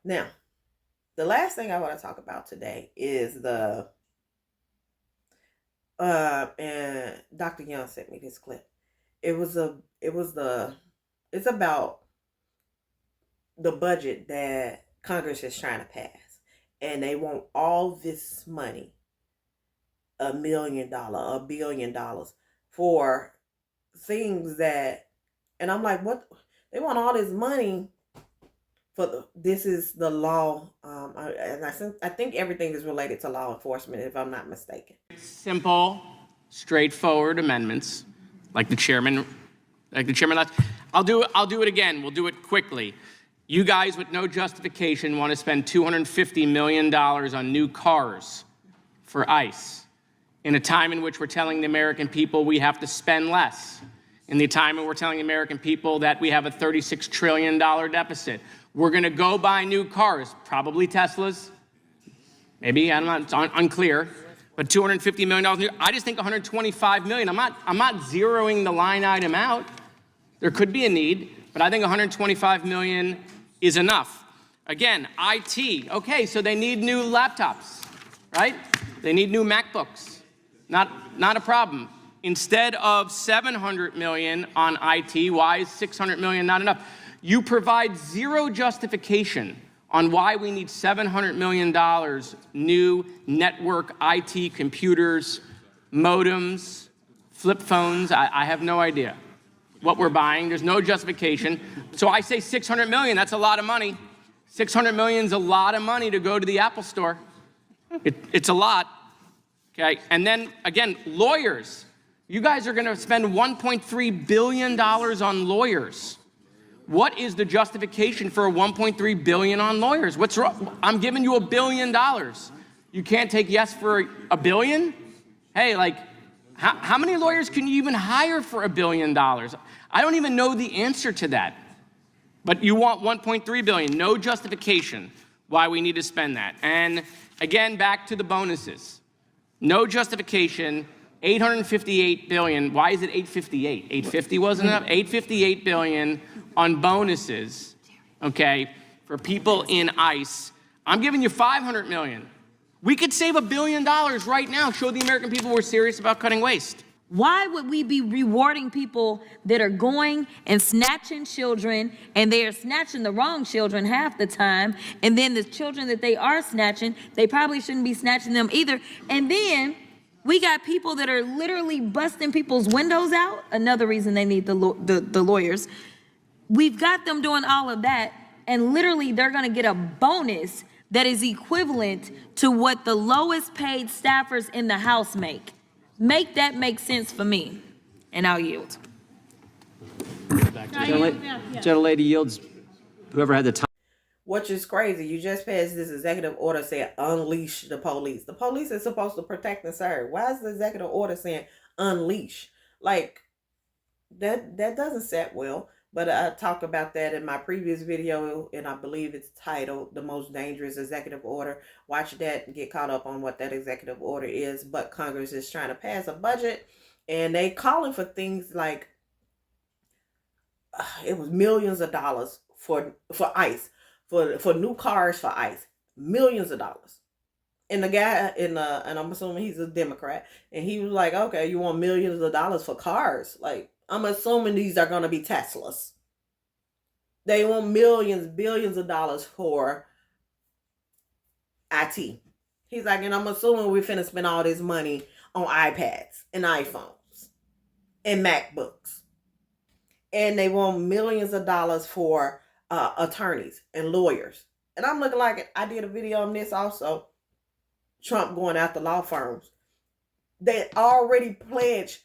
Now, the last thing I want to talk about today is and Dr. Young sent me this clip. It's about the budget that Congress is trying to pass. And they want all this money, $1 million, $1 billion, for things that, and I'm like, what? They want all this money for this is the law, and I think everything is related to law enforcement, if I'm not mistaken. Simple, straightforward amendments, like the chairman. I'll do it again. We'll do it quickly. You guys, with no justification, want to spend $250 million on new cars for ICE in a time in which we're telling the American people we have to spend less, in the time when we're telling the American people that we have a $36 trillion deficit. We're going to go buy new cars, probably Teslas, maybe, I don't know, it's unclear, but $250 million. I just think $125 million. I'm not zeroing the line item out. There could be a need, but I think $125 million is enough. Again, IT. Okay, so they need new laptops, right? They need new MacBooks. Not a problem. Instead of $700 million on IT, why is $600 million not enough? You provide zero justification on why we need $700 million new network IT computers, modems, flip phones. I have no idea what we're buying. There's no justification. So I say $600 million, that's a lot of money. $600 million is a lot of money to go to the Apple store. It's a lot, okay? And then, again, lawyers. You guys are gonna spend $1.3 billion on lawyers. What is the justification for $1.3 billion on lawyers? What's wrong? I'm giving you $1 billion. You can't take yes for $1 billion? Hey, like, how many lawyers can you even hire for $1 billion? I don't even know the answer to that. But you want $1.3 billion, no justification why we need to spend that. And again, back to the bonuses. No justification, $858 billion. Why is it 858? 850 wasn't enough? 858 billion on bonuses, okay, for people in ICE. I'm giving you $500 million. We could save $1 billion right now, show the American people we're serious about cutting waste. Why would we be rewarding people that are going and snatching children, and they are snatching the wrong children half the time, and then the children that they are snatching, they probably shouldn't be snatching them either. And then we got people that are literally busting people's windows out. Another reason they need the lawyers. We've got them doing all of that, and literally they're gonna get a bonus that is equivalent to what the lowest paid staffers in the House make. Make that make sense for me, and I'll yield. Gentlelady yields. Whoever had the time. Which is crazy. You just passed this executive order saying unleash the police. The police is supposed to protect and serve. Why is the executive order saying unleash? Like, that doesn't set well. But I talked about that in my previous video, and I believe it's titled The Most Dangerous Executive Order. Watch that and get caught up on what that executive order is. But Congress is trying to pass a budget, and they calling for things like, it was millions of dollars for ICE, for new cars for ICE, millions of dollars. And the guy, and I'm assuming he's a Democrat, and he was like, okay, you want millions of dollars for cars? Like, I'm assuming these are going to be Teslas. They want millions, billions of dollars for IT. He's like, and I'm assuming we're finna spend all this money on iPads and iPhones and MacBooks. And they want millions of dollars for attorneys and lawyers. And I'm looking like, I did a video on this also. Trump going after law firms. They already pledged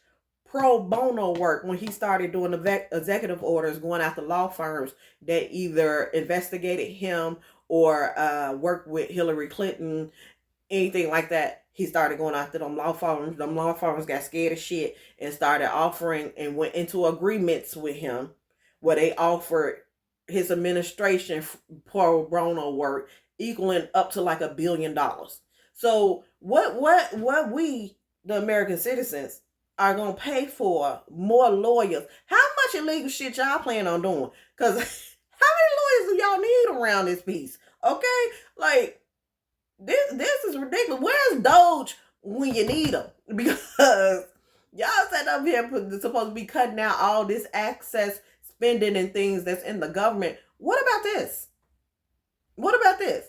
pro bono work when he started doing the executive orders going after law firms that either investigated him or worked with Hillary Clinton, anything like that. He started going after them law firms. Them law firms got scared of shit and started offering and went into agreements with him where they offered his administration pro bono work equaling up to like $1 billion. So what we, the American citizens, are going to pay for more lawyers. How much illegal shit y'all plan on doing? Because how many lawyers do y'all need around this piece? Okay, like this is ridiculous. Where's Doge when you need them? Because y'all sat up here supposed to be cutting out all this excess spending and things that's in the government. What about this? What about this?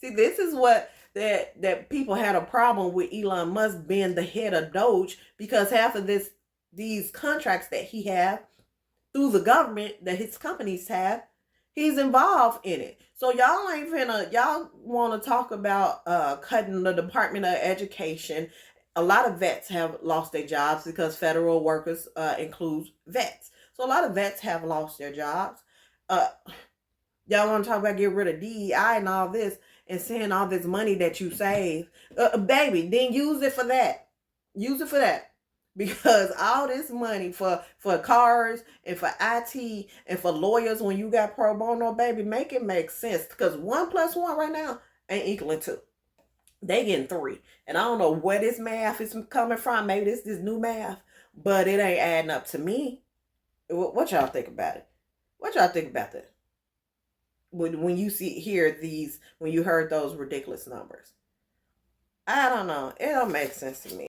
See, this is what that people had a problem with Elon Musk being the head of Doge, because half of these contracts that he have through the government that his companies have, he's involved in it. So y'all want to talk about cutting the Department of Education. A lot of vets have lost their jobs because federal workers includes vets. So a lot of vets have lost their jobs. Y'all want to talk about get rid of DEI and all this and saying all this money that you save. Baby, then use it for that. Use it for that. Because all this money for cars and for IT and for lawyers when you got pro bono, baby, make it make sense. Because 1 + 1 right now ain't equaling 2. They getting 3. And I don't know where this math is coming from. Maybe this new math. But it ain't adding up to me. What y'all think about it? What y'all think about that? When you when you heard those ridiculous numbers? I don't know. It don't make sense to me.